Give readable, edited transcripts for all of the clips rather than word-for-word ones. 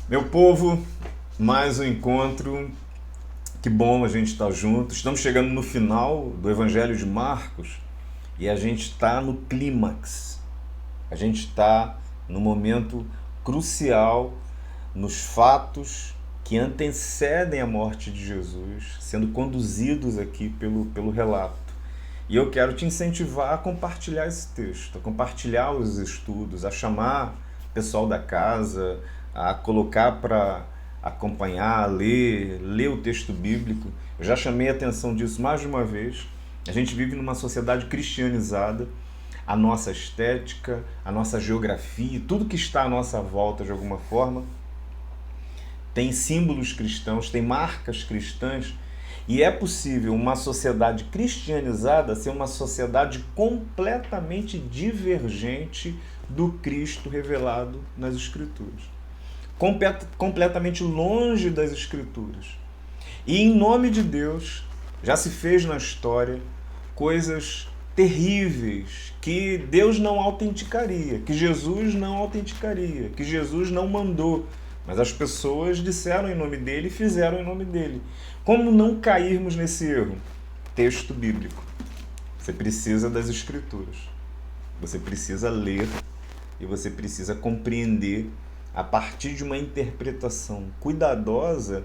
Meu povo, mais um encontro. Que bom a gente estar junto. Estamos chegando no final do Evangelho de Marcos e a gente está no clímax. A gente está no momento crucial, nos fatos que antecedem a morte de Jesus, sendo conduzidos aqui pelo relato. E eu quero te incentivar a compartilhar esse texto, a compartilhar os estudos, a chamar o pessoal da casa, a colocar para acompanhar, ler o texto bíblico. Eu já chamei a atenção disso mais de uma vez. A gente vive numa sociedade cristianizada. A nossa estética, a nossa geografia, tudo que está à nossa volta de alguma forma tem símbolos cristãos, tem marcas cristãs, e é possível uma sociedade cristianizada ser uma sociedade completamente divergente do Cristo revelado nas Escrituras. Completamente longe das Escrituras. E em nome de Deus, já se fez na história coisas terríveis que Deus não autenticaria, que Jesus não autenticaria, que Jesus não mandou. Mas as pessoas disseram em nome dele e fizeram em nome dele. Como não cairmos nesse erro? Texto bíblico. Você precisa das Escrituras. Você precisa ler e você precisa compreender a partir de uma interpretação cuidadosa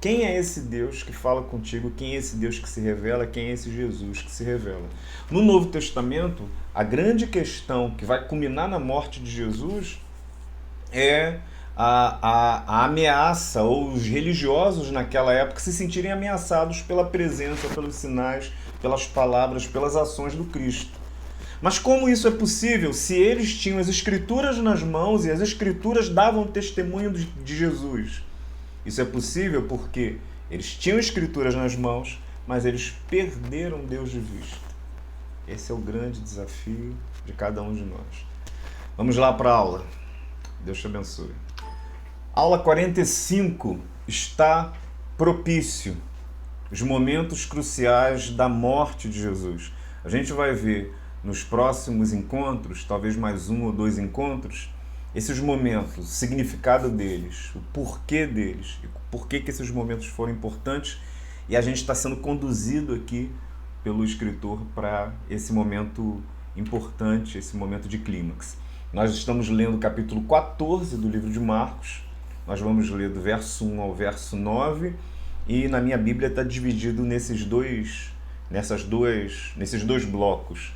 quem é esse Deus que fala contigo, quem é esse Deus que se revela, quem é esse Jesus que se revela. No Novo Testamento, a grande questão que vai culminar na morte de Jesus é a ameaça, ou os religiosos naquela época se sentirem ameaçados pela presença, pelos sinais, pelas palavras, pelas ações do Cristo. Mas como isso é possível se eles tinham as Escrituras nas mãos e as Escrituras davam testemunho de Jesus? Isso é possível porque eles tinham Escrituras nas mãos, mas eles perderam Deus de vista. Esse é o grande desafio de cada um de nós. Vamos lá para a aula. Deus te abençoe. Aula 45 está propício. Os momentos cruciais da morte de Jesus. A gente vai ver nos próximos encontros, talvez mais um ou dois encontros, esses momentos, o significado deles, o porquê deles, e por que esses momentos foram importantes, e a gente está sendo conduzido aqui pelo escritor para esse momento importante, esse momento de clímax. Nós estamos lendo o capítulo 14 do livro de Marcos, nós vamos ler do verso 1 ao verso 9, e na minha Bíblia está dividido nesses dois blocos.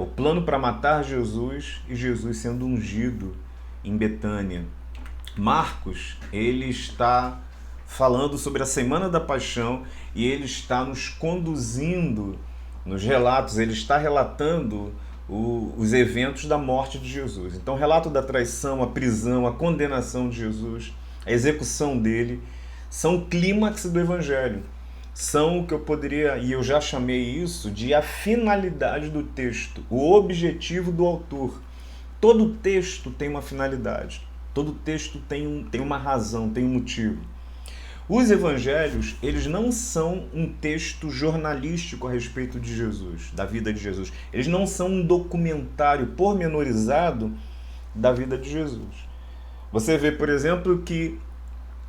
O plano para matar Jesus e Jesus sendo ungido em Betânia. Marcos, ele está falando sobre a Semana da Paixão e ele está nos conduzindo nos relatos, ele está relatando os eventos da morte de Jesus. Então, o relato da traição, a prisão, a condenação de Jesus, a execução dele, são o clímax do Evangelho. São o que eu poderia, e eu já chamei isso, de a finalidade do texto, o objetivo do autor. Todo texto tem uma finalidade, todo texto tem uma razão, tem um motivo. Os evangelhos, eles não são um texto jornalístico a respeito de Jesus, da vida de Jesus. Eles não são um documentário pormenorizado da vida de Jesus. Você vê, por exemplo, que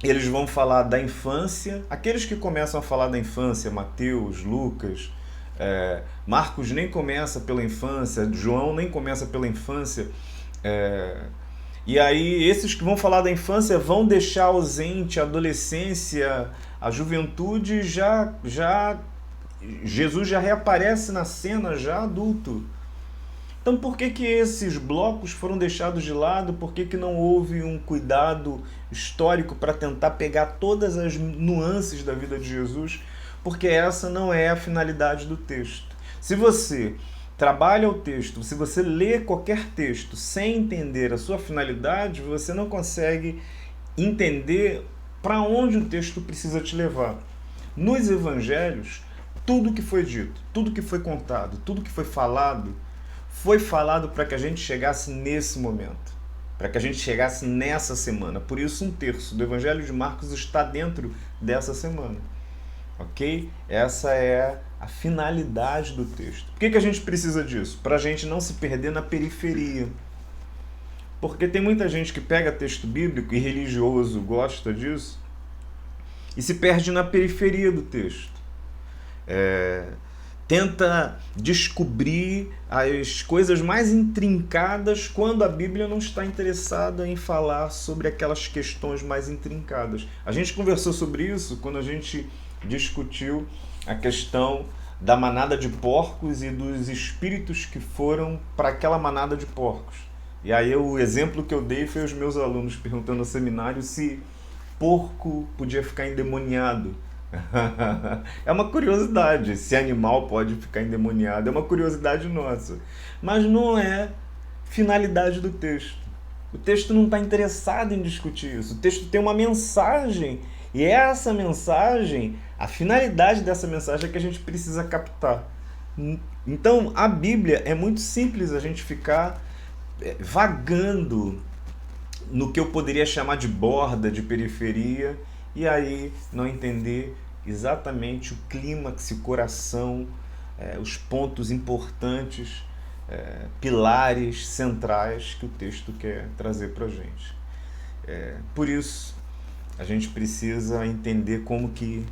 eles vão falar da infância, aqueles que começam a falar da infância, Mateus, Lucas, Marcos nem começa pela infância, João nem começa pela infância, e aí esses que vão falar da infância vão deixar ausente a adolescência, a juventude, Jesus já reaparece na cena já adulto. Então por que esses blocos foram deixados de lado? Por que não houve um cuidado histórico para tentar pegar todas as nuances da vida de Jesus? Porque essa não é a finalidade do texto. Se você trabalha o texto, se você lê qualquer texto sem entender a sua finalidade, você não consegue entender para onde o texto precisa te levar. Nos evangelhos, tudo que foi dito, tudo que foi contado, tudo que foi falado para que a gente chegasse nesse momento, para que a gente chegasse nessa semana. Por isso, um terço do Evangelho de Marcos está dentro dessa semana. Ok? Essa é a finalidade do texto. Por que a gente precisa disso? Para a gente não se perder na periferia. Porque tem muita gente que pega texto bíblico e religioso gosta disso e se perde na periferia do texto. Tenta descobrir as coisas mais intrincadas quando a Bíblia não está interessada em falar sobre aquelas questões mais intrincadas. A gente conversou sobre isso quando a gente discutiu a questão da manada de porcos e dos espíritos que foram para aquela manada de porcos. E aí o exemplo que eu dei foi os meus alunos perguntando no seminário se porco podia ficar endemoniado. É uma curiosidade, se animal pode ficar endemoniado, é uma curiosidade nossa. Mas não é finalidade do texto. O texto não está interessado em discutir isso. O texto tem uma mensagem, e essa mensagem, a finalidade dessa mensagem é que a gente precisa captar. Então, a Bíblia é muito simples a gente ficar vagando no que eu poderia chamar de borda, de periferia, e aí não entender exatamente o clímax, o coração, os pontos importantes, pilares centrais que o texto quer trazer para a gente. Por isso, a gente precisa entender como que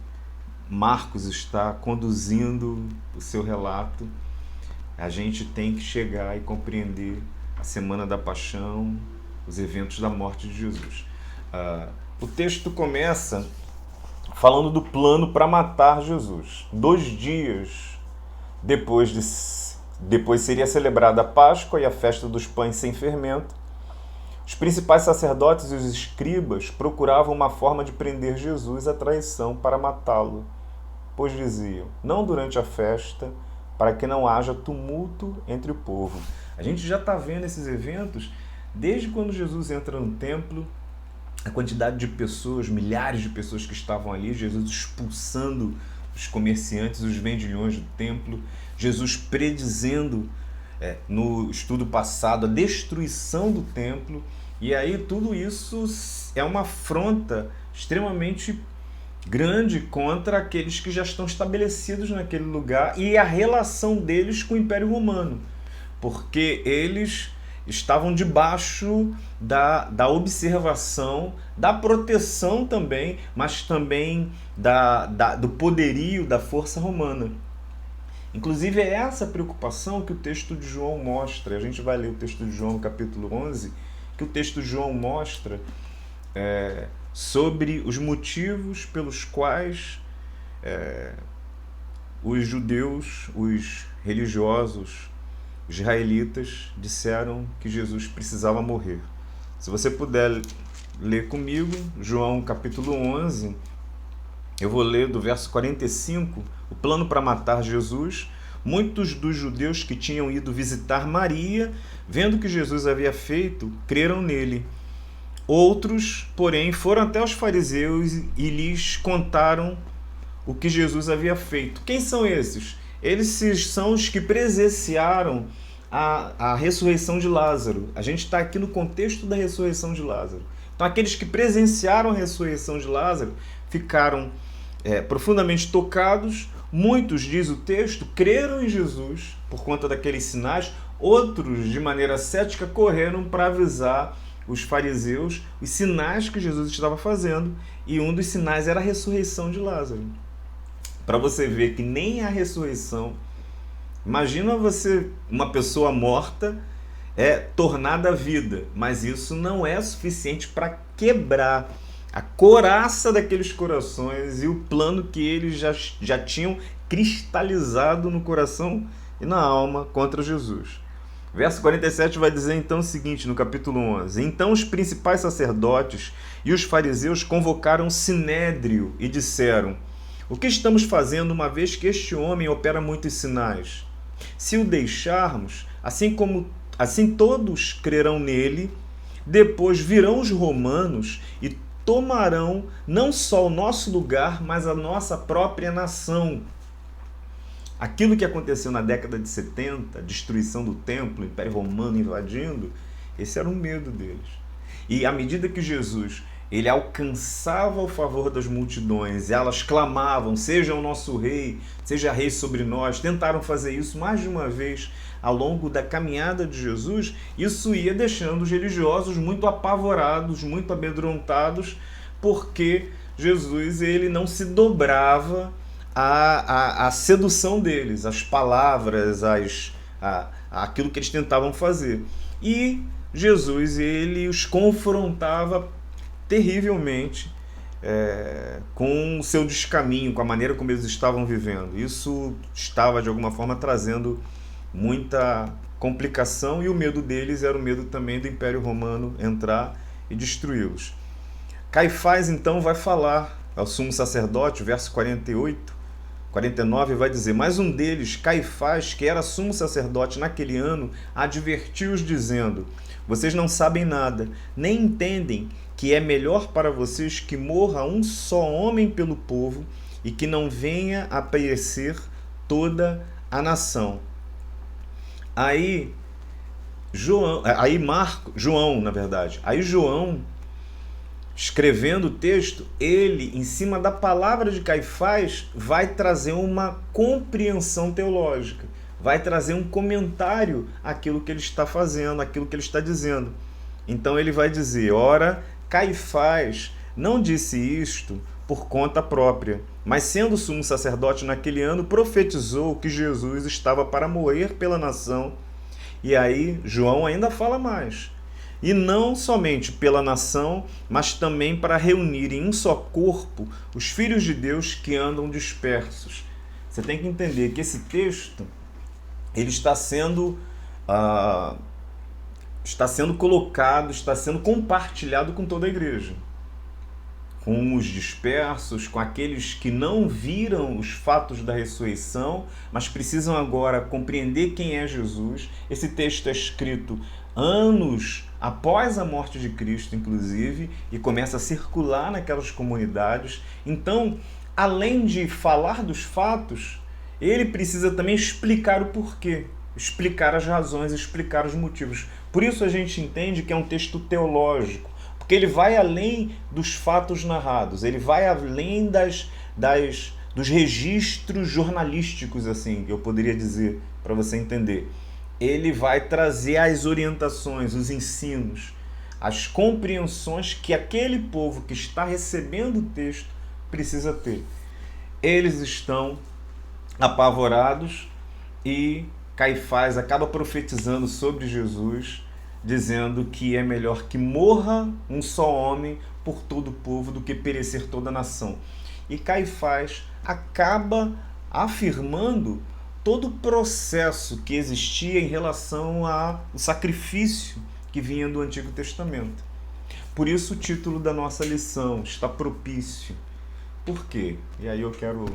Marcos está conduzindo o seu relato. A gente tem que chegar e compreender a Semana da Paixão, os eventos da morte de Jesus. O texto começa falando do plano para matar Jesus. 2 dias depois seria celebrada a Páscoa e a festa dos pães sem fermento. Os principais sacerdotes e os escribas procuravam uma forma de prender Jesus à traição para matá-lo, pois diziam: não durante a festa, para que não haja tumulto entre o povo. A gente já está vendo esses eventos desde quando Jesus entra no templo, a quantidade de pessoas, milhares de pessoas que estavam ali, Jesus expulsando os comerciantes, os vendilhões do templo, Jesus predizendo no estudo passado a destruição do templo, e aí tudo isso é uma afronta extremamente grande contra aqueles que já estão estabelecidos naquele lugar e a relação deles com o Império Romano, porque eles estavam debaixo da observação, da proteção também, mas também do poderio da força romana. Inclusive é essa preocupação que o texto de João mostra. A gente vai ler o texto de João no capítulo 11, que o texto de João mostra sobre os motivos pelos quais os judeus, os religiosos, os israelitas disseram que Jesus precisava morrer. Se você puder ler comigo, João capítulo 11, eu vou ler do verso 45, o plano para matar Jesus. Muitos dos judeus que tinham ido visitar Maria, vendo o que Jesus havia feito, creram nele. Outros, porém, foram até os fariseus e lhes contaram o que Jesus havia feito. Quem são esses? Eles são os que presenciaram a ressurreição de Lázaro. A gente está aqui no contexto da ressurreição de Lázaro. Então, aqueles que presenciaram a ressurreição de Lázaro ficaram profundamente tocados. Muitos, diz o texto, creram em Jesus por conta daqueles sinais. Outros, de maneira cética, correram para avisar os fariseus os sinais que Jesus estava fazendo. E um dos sinais era a ressurreição de Lázaro. Para você ver que nem a ressurreição... Imagina você, uma pessoa morta, tornada à vida, mas isso não é suficiente para quebrar a couraça daqueles corações e o plano que eles já tinham cristalizado no coração e na alma contra Jesus. Verso 47 vai dizer então o seguinte, no capítulo 11: então os principais sacerdotes e os fariseus convocaram o sinédrio e disseram: o que estamos fazendo uma vez que este homem opera muitos sinais? Se o deixarmos, assim todos crerão nele, depois virão os romanos e tomarão não só o nosso lugar, mas a nossa própria nação. Aquilo que aconteceu na década de 70, a destruição do templo, o Império Romano invadindo, esse era o medo deles. E à medida que Jesus ele alcançava o favor das multidões, e elas clamavam: seja o nosso rei, seja rei sobre nós. Tentaram fazer isso mais de uma vez ao longo da caminhada de Jesus. Isso ia deixando os religiosos muito apavorados, muito amedrontados, porque Jesus ele não se dobrava à sedução deles, às palavras, àquilo que eles tentavam fazer. E Jesus ele os confrontava terrivelmente com o seu descaminho, com a maneira como eles estavam vivendo. Isso estava, de alguma forma, trazendo muita complicação, e o medo deles era o medo também do Império Romano entrar e destruí-los. Caifás, então, vai falar ao sumo sacerdote, verso 49, vai dizer: mas um deles, Caifás, que era sumo sacerdote naquele ano, advertiu-os dizendo: vocês não sabem nada, nem entendem que é melhor para vocês que morra um só homem pelo povo e que não venha a perecer toda a nação. Aí João, escrevendo o texto, ele, em cima da palavra de Caifás, vai trazer uma compreensão teológica, vai trazer um comentário àquilo que ele está fazendo, àquilo que ele está dizendo. Então ele vai dizer: ora, Caifás não disse isto por conta própria, mas sendo sumo sacerdote naquele ano, profetizou que Jesus estava para morrer pela nação. E aí João ainda fala mais: e não somente pela nação, mas também para reunir em um só corpo os filhos de Deus que andam dispersos. Você tem que entender que esse texto ele está sendo colocado, está sendo compartilhado com toda a igreja, com os dispersos, com aqueles que não viram os fatos da ressurreição, mas precisam agora compreender quem é Jesus. Esse texto é escrito anos após a morte de Cristo, inclusive, e começa a circular naquelas comunidades. Então, além de falar dos fatos, ele precisa também explicar o porquê, explicar as razões, explicar os motivos. Por isso a gente entende que é um texto teológico, porque ele vai além dos fatos narrados, ele vai além dos registros jornalísticos, assim, eu poderia dizer, para você entender. Ele vai trazer as orientações, os ensinos, as compreensões que aquele povo que está recebendo o texto precisa ter. Eles estão apavorados e Caifás acaba profetizando sobre Jesus, dizendo que é melhor que morra um só homem por todo o povo do que perecer toda a nação. E Caifás acaba afirmando todo o processo que existia em relação ao sacrifício que vinha do Antigo Testamento. Por isso o título da nossa lição está propício. Por quê? E aí eu quero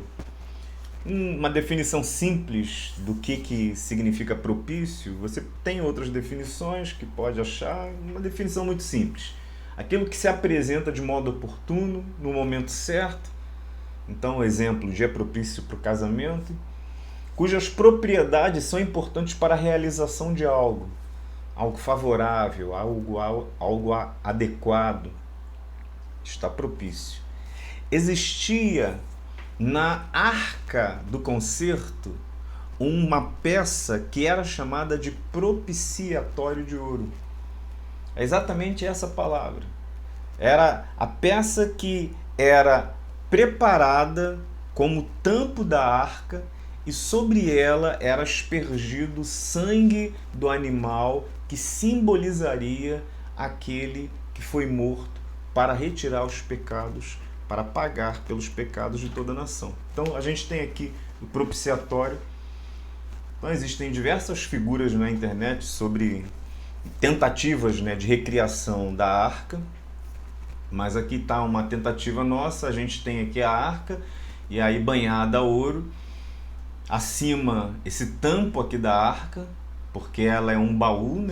uma definição simples do que significa propício. Você tem outras definições que pode achar, uma definição muito simples: aquilo que se apresenta de modo oportuno, no momento certo. Então, exemplo, dia propício para o casamento, cujas propriedades são importantes para a realização de algo favorável, algo adequado. Está propício. Existia na arca do concerto uma peça que era chamada de propiciatório de ouro. É exatamente essa palavra. Era a peça que era preparada como tampo da arca, e sobre ela era aspergido sangue do animal que simbolizaria aquele que foi morto para retirar os pecados, para pagar pelos pecados de toda a nação. Então a gente tem aqui o propiciatório. Então existem diversas figuras na internet sobre tentativas, de recriação da arca, mas aqui está uma tentativa nossa. A gente tem aqui a arca, e aí banhada a ouro, acima esse tampo aqui da arca, porque ela é um baú,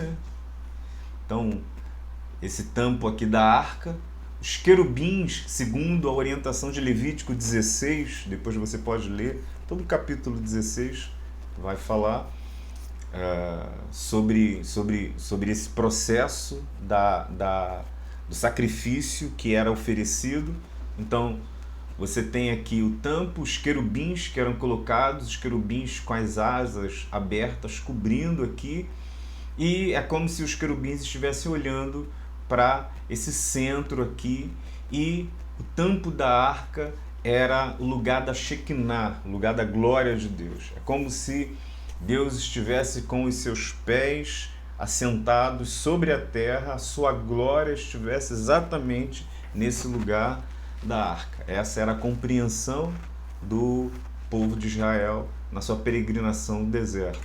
Então esse tampo aqui da arca, os querubins, segundo a orientação de Levítico 16, depois você pode ler, todo o capítulo 16 vai falar sobre esse processo do sacrifício que era oferecido. Então, você tem aqui o tampo, os querubins que eram colocados, os querubins com as asas abertas, cobrindo aqui, e é como se os querubins estivessem olhando para esse centro aqui, e o tampo da arca era o lugar da Shekinah, o lugar da glória de Deus. É como se Deus estivesse com os seus pés assentados sobre a terra, a sua glória estivesse exatamente nesse lugar da arca. Essa era a compreensão do povo de Israel na sua peregrinação no deserto.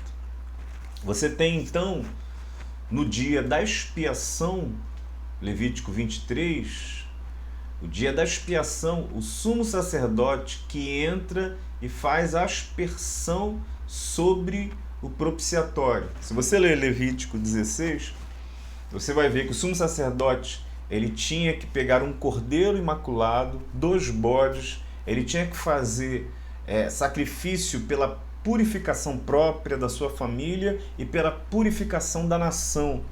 Você tem então, no dia da expiação, Levítico 23, o dia da expiação, o sumo sacerdote que entra e faz a aspersão sobre o propiciatório. Se você ler Levítico 16, você vai ver que o sumo sacerdote ele tinha que pegar um cordeiro imaculado, 2 bodes, ele tinha que fazer sacrifício pela purificação própria da sua família e pela purificação da nação.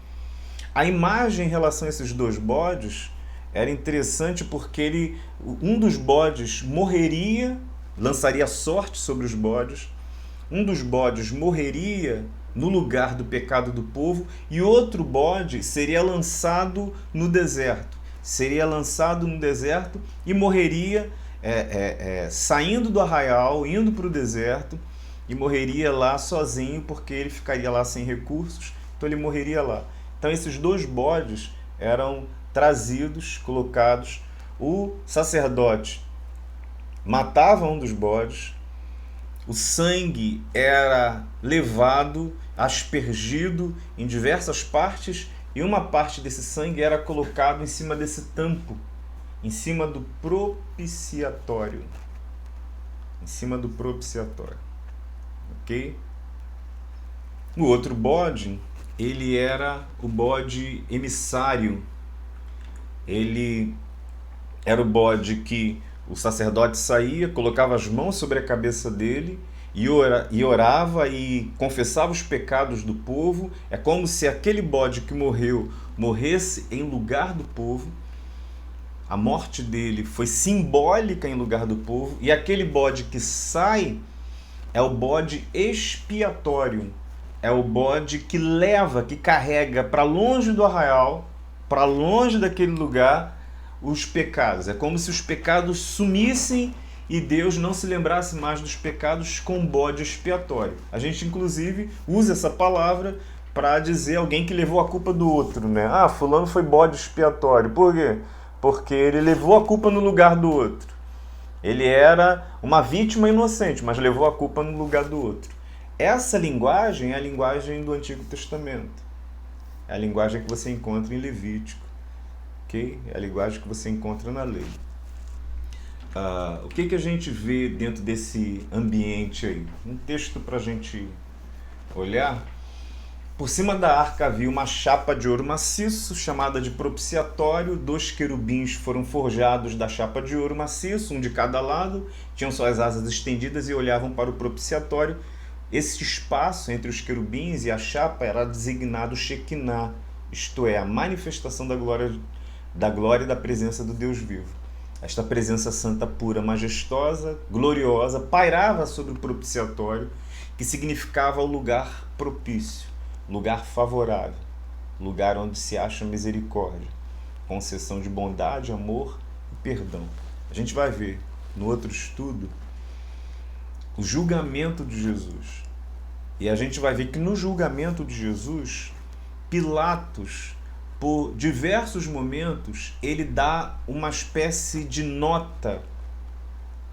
A imagem em relação a esses 2 bodes era interessante porque um dos bodes morreria, lançaria sorte sobre os bodes, um dos bodes morreria no lugar do pecado do povo, e outro bode seria lançado no deserto. Seria lançado no deserto e morreria saindo do arraial, indo para o deserto, e morreria lá sozinho, porque ele ficaria lá sem recursos, então ele morreria lá. Então esses 2 bodes eram trazidos, colocados, o sacerdote matava um dos bodes, o sangue era levado, aspergido em diversas partes, e uma parte desse sangue era colocado em cima desse tampo, em cima do propiciatório. Em cima do propiciatório. Ok? O outro bode, ele era o bode emissário. Ele era o bode que o sacerdote saía, colocava as mãos sobre a cabeça dele e orava e confessava os pecados do povo. É como se aquele bode que morresse em lugar do povo. A morte dele foi simbólica em lugar do povo. E aquele bode que sai é o bode expiatório. É o bode que leva, que carrega para longe do arraial, para longe daquele lugar, os pecados. É como se os pecados sumissem e Deus não se lembrasse mais dos pecados com bode expiatório. A gente, inclusive, usa essa palavra para dizer alguém que levou a culpa do outro, né? Ah, fulano foi bode expiatório. Por quê? Porque ele levou a culpa no lugar do outro. Ele era uma vítima inocente, mas levou a culpa no lugar do outro. Essa linguagem é a linguagem do Antigo Testamento. É a linguagem que você encontra em Levítico. Okay? É a linguagem que você encontra na lei. O que a gente vê dentro desse ambiente aí? Um texto para a gente olhar. Por cima da arca havia uma chapa de ouro maciço, chamada de propiciatório. 2 querubins foram forjados da chapa de ouro maciço, um de cada lado, tinham suas asas estendidas e olhavam para o propiciatório. Esse espaço entre os querubins e a chapa era designado Shekinah, isto é, a manifestação da glória e da presença do Deus vivo. Esta presença santa, pura, majestosa, gloriosa, pairava sobre o propiciatório, que significava o lugar propício, lugar favorável, lugar onde se acha misericórdia, concessão de bondade, amor e perdão. A gente vai ver no outro estudo o julgamento de Jesus. E a gente vai ver que no julgamento de Jesus, Pilatos, por diversos momentos, ele dá uma espécie de nota,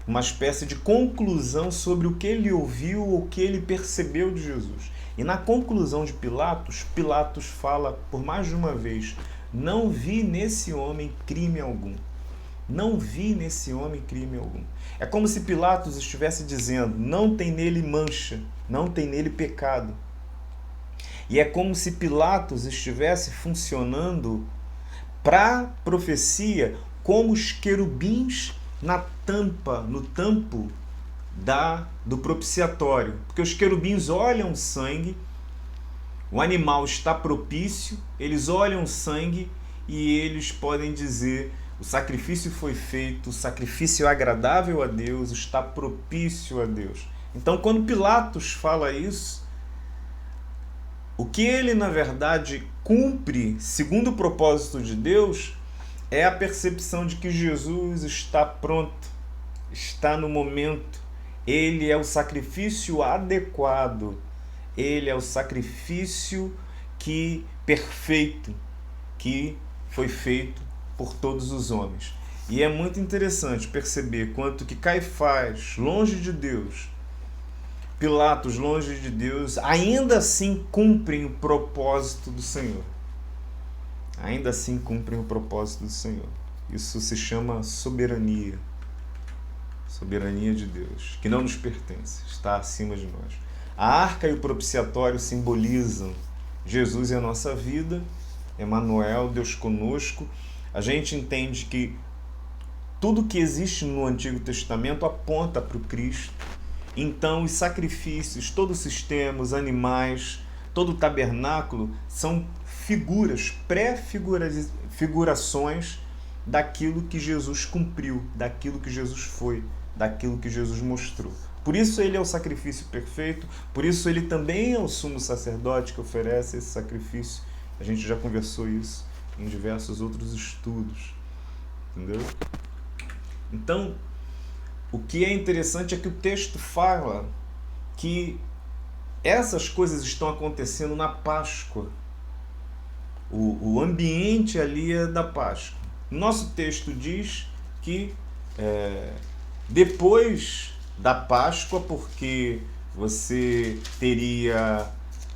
uma espécie de conclusão sobre o que ele ouviu ou o que ele percebeu de Jesus. E na conclusão de Pilatos, Pilatos fala por mais de uma vez: não vi nesse homem crime algum. Não vi nesse homem crime algum. É como se Pilatos estivesse dizendo: não tem nele mancha, não tem nele pecado. E é como se Pilatos estivesse funcionando para a profecia como os querubins na tampa, no tampo do propiciatório. Porque os querubins olham o sangue, o animal está propício, eles olham o sangue e eles podem dizer: o sacrifício foi feito, o sacrifício é agradável a Deus, está propício a Deus. Então, quando Pilatos fala isso, o que ele, na verdade, cumpre, segundo o propósito de Deus, é a percepção de que Jesus está pronto, está no momento. Ele é o sacrifício adequado, ele é o sacrifício perfeito, que foi feito por todos os homens. E é muito interessante perceber quanto que Caifás, longe de Deus, Pilatos, longe de Deus, ainda assim cumprem o propósito do Senhor. Ainda assim cumprem o propósito do Senhor. Isso se chama soberania. Soberania de Deus, que não nos pertence, está acima de nós. A arca e o propiciatório simbolizam Jesus em a nossa vida, Emanuel, Deus conosco. A gente entende que tudo que existe no Antigo Testamento aponta para o Cristo. Então, os sacrifícios, todo o sistema, os animais, todo o tabernáculo são figuras, pré-figurações daquilo que Jesus cumpriu, daquilo que Jesus foi, daquilo que Jesus mostrou. Por isso ele é o sacrifício perfeito, por isso ele também é o sumo sacerdote que oferece esse sacrifício. A gente já conversou isso em diversos outros estudos, entendeu? Então, o que é interessante é que o texto fala que essas coisas estão acontecendo na Páscoa. O ambiente ali é da Páscoa. Nosso texto diz que depois da Páscoa, porque você teria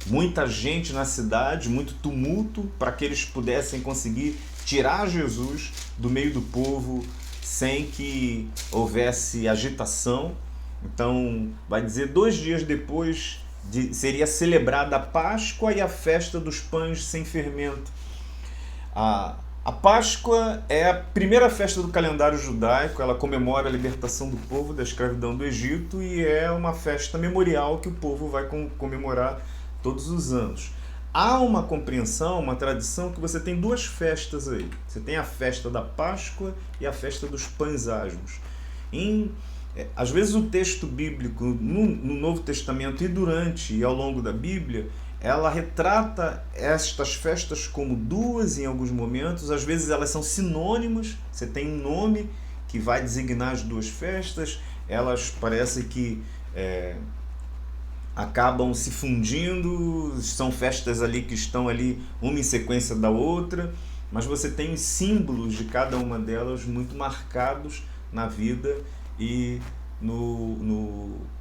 muita gente na cidade, muito tumulto, para que eles pudessem conseguir tirar Jesus do meio do povo sem que houvesse agitação. Então, vai dizer, 2 dias depois seria celebrada a Páscoa e a festa dos pães sem fermento. A Páscoa é a primeira festa do calendário judaico, ela comemora a libertação do povo da escravidão do Egito e é uma festa memorial que o povo vai comemorar todos os anos. Há uma compreensão, uma tradição que você tem 2 festas aí. Você tem a festa da Páscoa e a festa dos pães asmos. Às vezes o texto bíblico no Novo Testamento e durante e ao longo da Bíblia, ela retrata estas festas como 2 em alguns momentos. Às vezes elas são sinônimas, você tem um nome que vai designar as 2 festas, elas parecem que acabam se fundindo, são festas ali que estão ali uma em sequência da outra, mas você tem os símbolos de cada uma delas muito marcados na vida e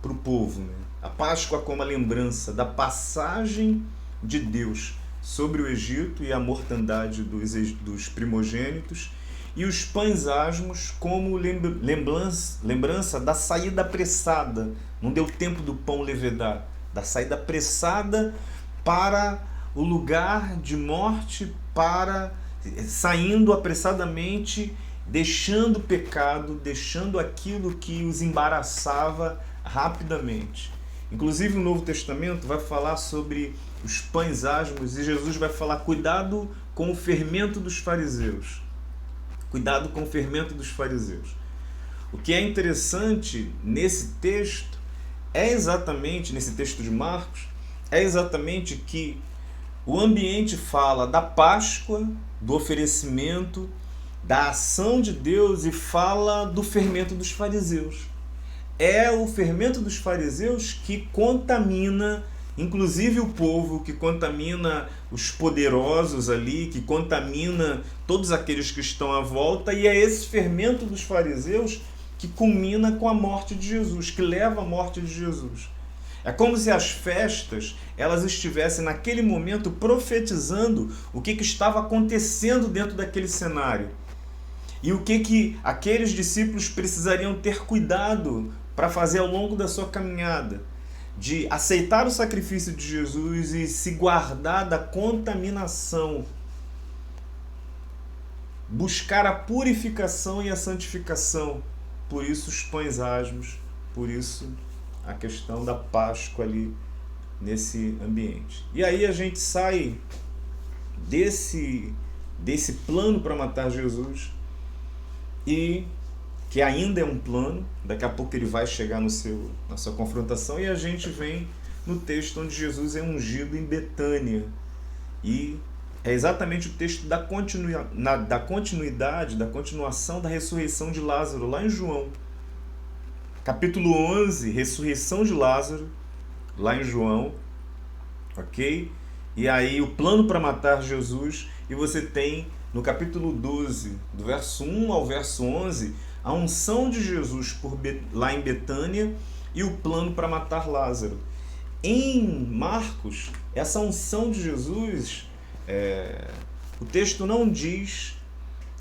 para o povo, né? A Páscoa como a lembrança da passagem de Deus sobre o Egito e a mortandade dos primogênitos, e os pães asmos como lembrança da saída apressada, não deu tempo do pão levedar, da saída apressada para o lugar de morte, saindo apressadamente, deixando o pecado, deixando aquilo que os embaraçava rapidamente. Inclusive o Novo Testamento vai falar sobre os pães asmos e Jesus vai falar: cuidado com o fermento dos fariseus. Cuidado com o fermento dos fariseus. O que é interessante nesse texto nesse texto de Marcos, é exatamente que o ambiente fala da Páscoa, do oferecimento, da ação de Deus, e fala do fermento dos fariseus. É o fermento dos fariseus que contamina, inclusive o povo, que contamina os poderosos ali, que contamina todos aqueles que estão à volta, e é esse fermento dos fariseus que culmina com a morte de Jesus, que leva à morte de Jesus. É como se as festas elas estivessem naquele momento profetizando o que estava acontecendo dentro daquele cenário. E o que aqueles discípulos precisariam ter cuidado para fazer ao longo da sua caminhada, de aceitar o sacrifício de Jesus e se guardar da contaminação, buscar a purificação e a santificação. Por isso os pães asmos, por isso a questão da Páscoa ali nesse ambiente. E aí a gente sai desse plano para matar Jesus, e que ainda é um plano, daqui a pouco ele vai chegar na sua confrontação, e a gente vem no texto onde Jesus é ungido em Betânia. E é exatamente o texto da continuidade, da continuação da ressurreição de Lázaro, lá em João. Capítulo 11, ressurreição de Lázaro, lá em João, ok? E aí o plano para matar Jesus, e você tem no capítulo 12, do verso 1 ao verso 11, a unção de Jesus lá em Betânia e o plano para matar Lázaro. Em Marcos, essa unção de Jesus, o texto não diz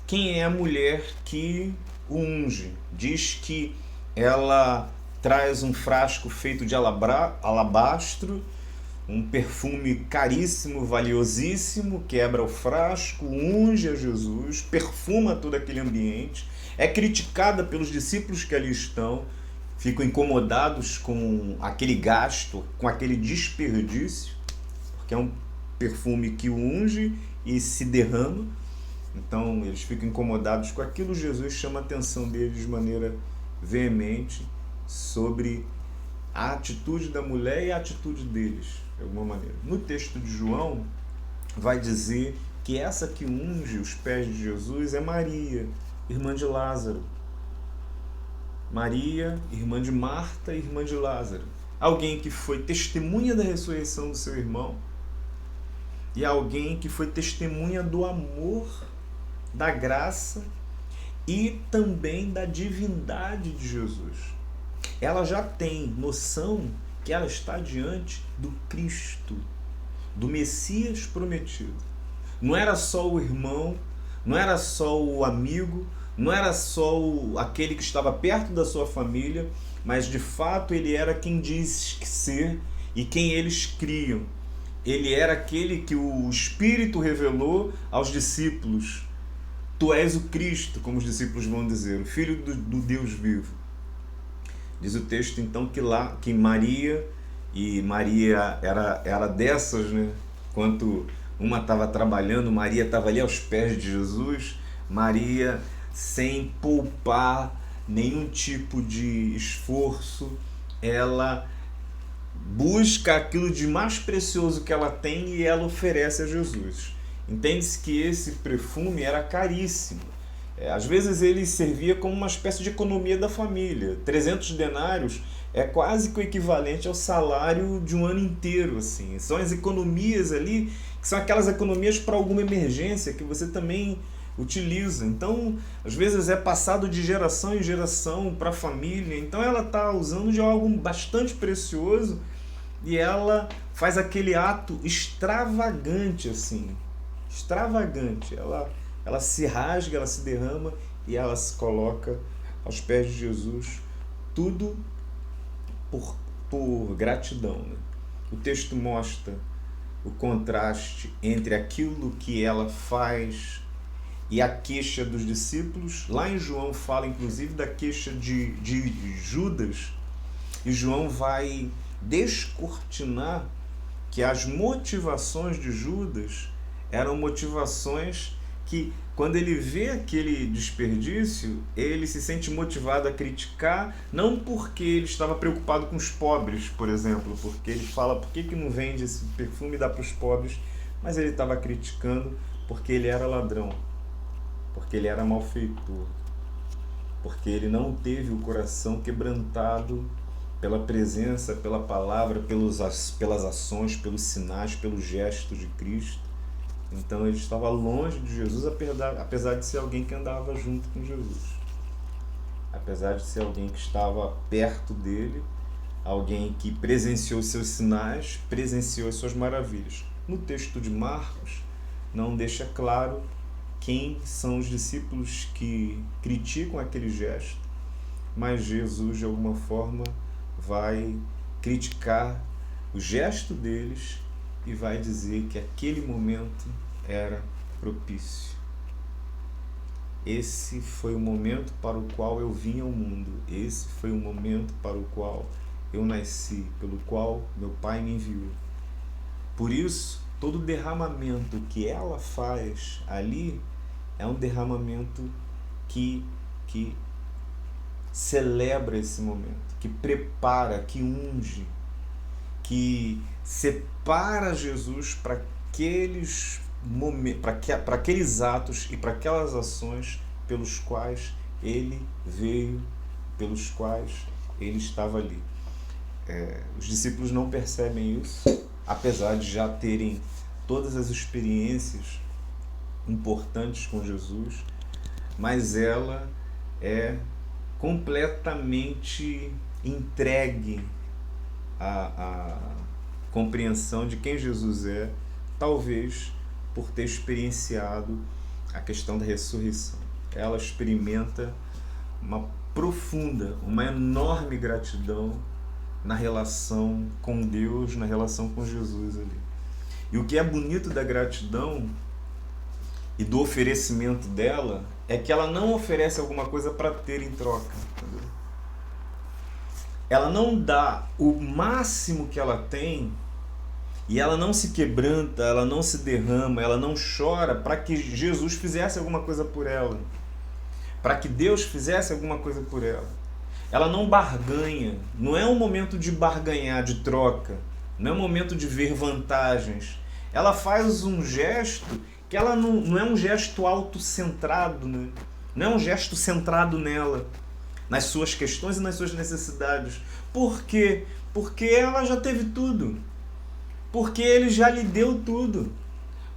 quem é a mulher que o unge. Diz que ela traz um frasco feito de alabastro, um perfume caríssimo, valiosíssimo, quebra o frasco, unge a Jesus, perfuma todo aquele ambiente, é criticada pelos discípulos que ali estão, ficam incomodados com aquele gasto, com aquele desperdício, porque é um perfume que unge e se derrama. Então eles ficam incomodados com aquilo. Jesus chama a atenção deles de maneira veemente sobre a atitude da mulher e a atitude deles, de alguma maneira. No texto de João, vai dizer que essa que unge os pés de Jesus é Maria, irmã de Lázaro. Maria, irmã de Marta, irmã de Lázaro. Alguém que foi testemunha da ressurreição do seu irmão e alguém que foi testemunha do amor, da graça e também da divindade de Jesus. Ela já tem noção que ela está diante do Cristo, do Messias prometido. Não era só o irmão, não era só o amigo, não era só aquele que estava perto da sua família, mas de fato ele era quem diz ser e quem eles criam. Ele era aquele que o Espírito revelou aos discípulos. Tu és o Cristo, como os discípulos vão dizer, o Filho do Deus vivo. Diz o texto então que Maria, e Maria era dessas, né? Enquanto uma estava trabalhando, Maria estava ali aos pés de Jesus. Maria, sem poupar nenhum tipo de esforço, ela busca aquilo de mais precioso que ela tem e ela oferece a Jesus. Entende-se que esse perfume era caríssimo. Às vezes ele servia como uma espécie de economia da família. 300 denários é quase que o equivalente ao salário de um ano inteiro. Assim. São as economias ali, que são aquelas economias para alguma emergência que você também utiliza. Então, às vezes é passado de geração em geração para a família. Então ela está usando de algo bastante precioso e ela faz aquele ato extravagante, assim. Extravagante. Ela se rasga, ela se derrama e ela se coloca aos pés de Jesus, tudo por gratidão. Né? O texto mostra o contraste entre aquilo que ela faz e a queixa dos discípulos. Lá em João fala inclusive da queixa de Judas, e João vai descortinar que as motivações de Judas eram motivações que, quando ele vê aquele desperdício, ele se sente motivado a criticar, não porque ele estava preocupado com os pobres, por exemplo, porque ele fala, por que não vende esse perfume e dá para os pobres, mas ele estava criticando porque ele era ladrão, porque ele era malfeitor, porque ele não teve o coração quebrantado pela presença, pela palavra, pelas ações, pelos sinais, pelos gestos de Cristo. Então ele estava longe de Jesus, apesar de ser alguém que andava junto com Jesus. Apesar de ser alguém que estava perto dele, alguém que presenciou seus sinais, presenciou as suas maravilhas. No texto de Marcos, não deixa claro quem são os discípulos que criticam aquele gesto, mas Jesus, de alguma forma, vai criticar o gesto deles e vai dizer que aquele momento era propício. Esse foi o momento para o qual eu vim ao mundo. Esse foi o momento para o qual eu nasci, pelo qual meu Pai me enviou. Por isso, todo derramamento que ela faz ali é um derramamento que celebra esse momento, que prepara, que unge, que separa Jesus para aqueles momentos, para aqueles atos e para aquelas ações pelos quais ele veio, pelos quais ele estava ali. Os discípulos não percebem isso, apesar de já terem todas as experiências importantes com Jesus, mas ela é completamente entregue à compreensão de quem Jesus é, talvez por ter experienciado a questão da ressurreição. Ela experimenta uma profunda, uma enorme gratidão na relação com Deus, na relação com Jesus ali. E o que é bonito da gratidão e do oferecimento dela é que ela não oferece alguma coisa para ter em troca. Entendeu? Ela não dá o máximo que ela tem e ela não se quebranta, ela não se derrama, ela não chora para que Jesus fizesse alguma coisa por ela, para que Deus fizesse alguma coisa por ela. Ela não barganha, não é um momento de barganhar, de troca, não é um momento de ver vantagens. Ela faz um gesto que ela não é um gesto autocentrado, né? Não é um gesto centrado nela, nas suas questões e nas suas necessidades. Por quê? Porque ela já teve tudo. Porque ele já lhe deu tudo.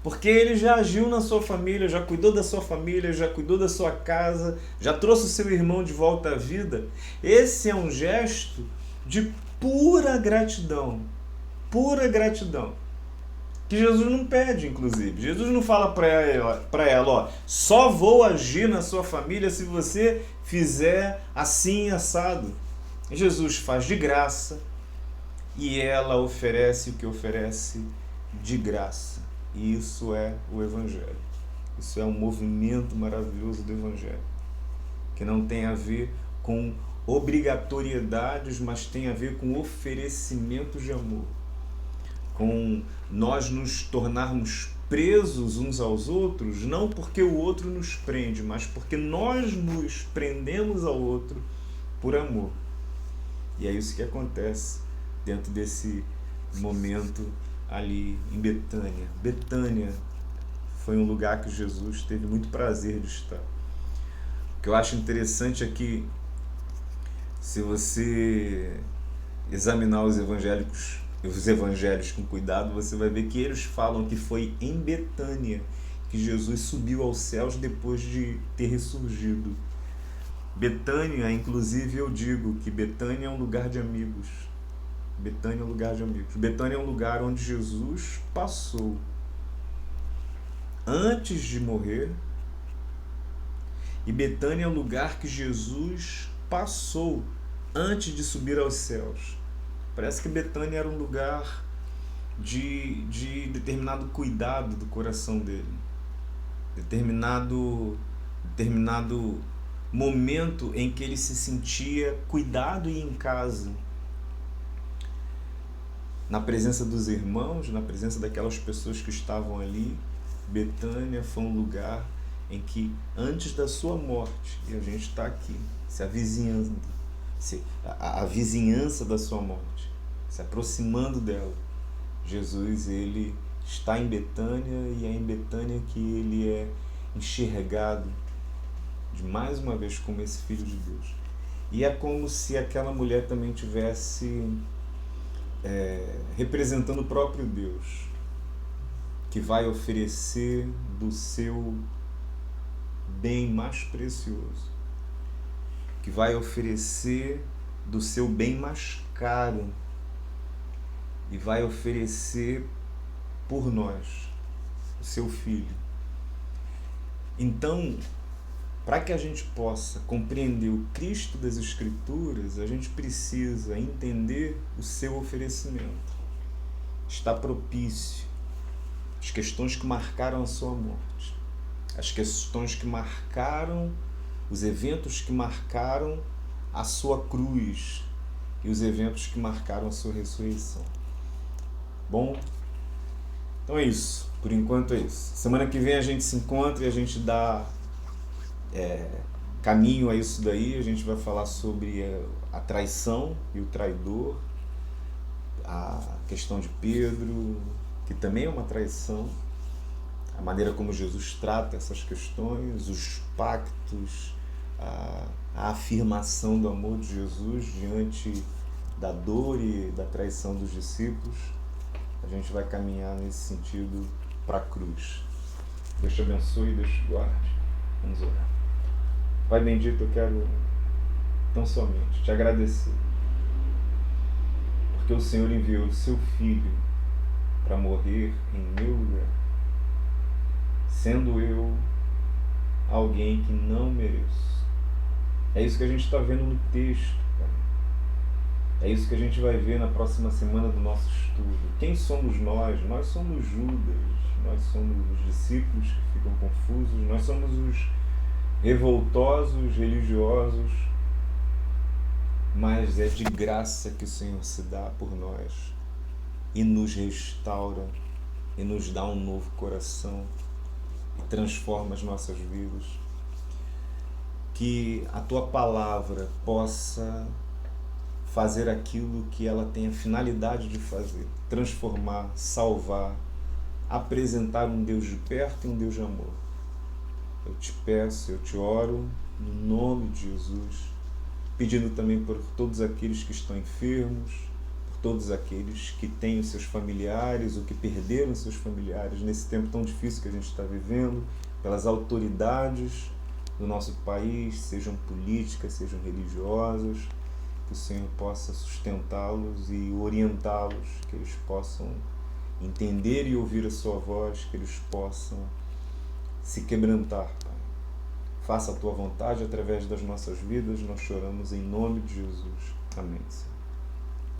Porque ele já agiu na sua família, já cuidou da sua família, já cuidou da sua casa, já trouxe o seu irmão de volta à vida. Esse é um gesto de pura gratidão. Pura gratidão. Que Jesus não pede, inclusive. Jesus não fala para ela, ó, só vou agir na sua família se você fizer assim assado. Jesus faz de graça e ela oferece o que oferece de graça. E isso é o Evangelho. Isso é um movimento maravilhoso do Evangelho, que não tem a ver com obrigatoriedades, mas tem a ver com oferecimento de amor. Com nós nos tornarmos presos uns aos outros, não porque o outro nos prende, mas porque nós nos prendemos ao outro por amor. E é isso que acontece dentro desse momento ali em Betânia. Betânia foi um lugar que Jesus teve muito prazer de estar. O que eu acho interessante é que, se você examinar os evangelhos com cuidado, você vai ver que eles falam que foi em Betânia que Jesus subiu aos céus depois de ter ressurgido. Betânia, inclusive, eu digo que Betânia é um lugar de amigos. Betânia é um lugar de amigos. Betânia é um lugar onde Jesus passou antes de morrer. E Betânia é um lugar que Jesus passou antes de subir aos céus. Parece que Betânia era um lugar de determinado cuidado do coração dele. Determinado momento em que ele se sentia cuidado e em casa. Na presença dos irmãos, na presença daquelas pessoas que estavam ali, Betânia foi um lugar em que, antes da sua morte, e a gente está aqui, se avizinhando, a vizinhança da sua morte, se aproximando dela, Jesus, ele está em Betânia, e é em Betânia que ele é enxergado de mais uma vez como esse Filho de Deus. E é como se aquela mulher também tivesse representando o próprio Deus, que vai oferecer do seu bem mais precioso, que vai oferecer do seu bem mais caro e vai oferecer por nós o seu Filho. Então, para que a gente possa compreender o Cristo das Escrituras, a gente precisa entender o seu oferecimento. Está propício as questões que marcaram a sua morte, as questões que marcaram, os eventos que marcaram a sua cruz e os eventos que marcaram a sua ressurreição. Bom, Então é isso, por enquanto é isso. Semana que vem a gente se encontra e a gente dá caminho a isso daí. A gente vai falar sobre a traição e o traidor, a questão de Pedro, que também é uma traição, a maneira como Jesus trata essas questões, os pactos, a afirmação do amor de Jesus diante da dor e da traição dos discípulos. A gente vai caminhar nesse sentido para a cruz. Deus te abençoe e Deus te guarde. Vamos orar. Pai bendito, eu quero tão somente te agradecer, porque o Senhor enviou o seu Filho para morrer em meu lugar, sendo eu alguém que não mereço. É isso que a gente está vendo no texto, Pai. É isso que a gente vai ver na próxima semana do nosso estudo. Quem somos nós? Nós somos Judas, nós somos os discípulos que ficam confusos, nós somos os revoltosos, religiosos, mas é de graça que o Senhor se dá por nós e nos restaura e nos dá um novo coração e transforma as nossas vidas. Que a Tua Palavra possa fazer aquilo que ela tem a finalidade de fazer, transformar, salvar, apresentar um Deus de perto e um Deus de amor. Eu te peço, eu te oro, no nome de Jesus, pedindo também por todos aqueles que estão enfermos, por todos aqueles que têm os seus familiares ou que perderam seus familiares nesse tempo tão difícil que a gente está vivendo, pelas autoridades do nosso país, sejam políticas, sejam religiosas, que o Senhor possa sustentá-los e orientá-los, que eles possam entender e ouvir a sua voz, que eles possam se quebrantar, Pai. Faça a Tua vontade através das nossas vidas, nós choramos em nome de Jesus. Amém, Senhor.